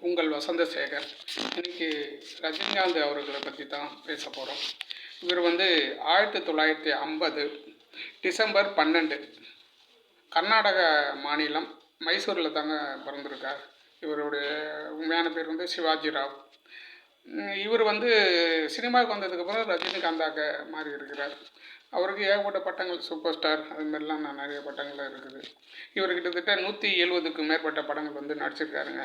உங்கள் வசந்தசேகர். இன்னைக்கு ரஜினிகாந்த் அவர்களை பற்றி தான் பேச போகிறோம். இவர் 1950 டிசம்பர் 12 கர்நாடக மாநிலம் மைசூரில் தாங்க பிறந்திருக்கார். இவருடைய உண்மையான பேர் சிவாஜி ராவ். இவர் சினிமாவுக்கு வந்ததுக்கப்புறம் ரஜினிகாந்தாக மாறி இருக்கிறார். அவருக்கு ஏகப்பட்ட பட்டங்கள், சூப்பர் ஸ்டார், அதுமாரிலாம் நிறைய பட்டங்கள் இருக்குது. இவர் கிட்டத்தட்ட 170க்கும் மேற்பட்ட படங்கள் நடிச்சிருக்காருங்க.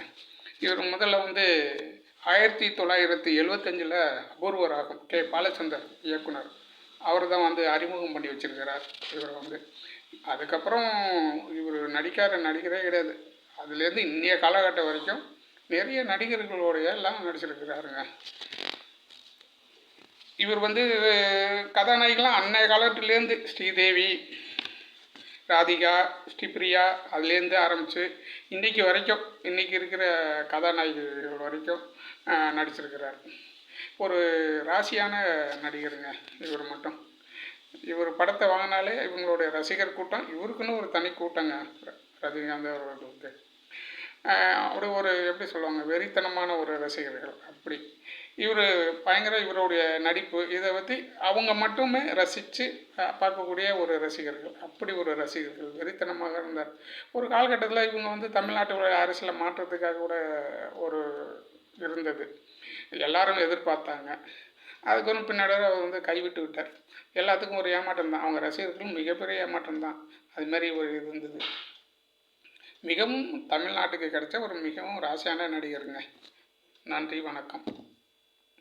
இவர் முதல்ல 1975 அபூர்வ ராகம் கே பாலச்சந்தர் இயக்குனர் அவர் தான் அறிமுகம் பண்ணி வச்சிருக்கிறார். இவர் அதுக்கப்புறம் இவர் நடிகரே கிடையாது. அதுலேருந்து இன்றைய காலகட்டம் வரைக்கும் நிறைய நடிகர்களுடைய எல்லாம் நடிச்சிருக்கிறாருங்க. இவர் கதாநாயகிலாம் அன்றைய காலத்துலேருந்து ஸ்ரீதேவி, ராதிகா, ஸ்ரீபிரியா அதுலேருந்து ஆரம்பித்து இன்றைக்கி வரைக்கும், இன்றைக்கி இருக்கிற கதாநாயகிகள் வரைக்கும் நடிச்சிருக்கிறார். ஒரு ராசியான நடிகருங்க இவர் மட்டும். இவர் படத்தை வாங்கினாலே இவங்களுடைய ரசிகர் கூட்டம், இவருக்குன்னு ஒரு தனி கூட்டங்க ரஜினிகாந்த் அவர்களுக்கு. அப்படி ஒரு எப்படி சொல்லுவாங்க, வெறித்தனமான ஒரு ரசிகர்கள். அப்படி இவர் பயங்கர இவருடைய நடிப்பு இதை பற்றி அவங்க மட்டுமே ரசித்து பார்க்கக்கூடிய ஒரு ரசிகர்கள். அப்படி ஒரு ரசிகர்கள் வெறித்தனமாக இருந்தார். ஒரு காலகட்டத்தில் இவங்க தமிழ்நாட்டு அரசியலை மாற்றத்துக்காக கூட ஒரு இருந்தது, எல்லாரும் எதிர்பார்த்தாங்க. அதுக்கு பின்னாடி அவர் கைவிட்டு விட்டார். எல்லாத்துக்கும் ஒரு ஏமாற்றம் தான், அவங்க ரசிகர்களும் மிகப்பெரிய ஏமாற்றம் தான். அதுமாரி ஒரு இருந்தது. மிகவும் தமிழ்நாட்டுக்கு கிடைச்ச ஒரு மிகவும் ராசியான நடிகருங்க. நன்றி, வணக்கம்.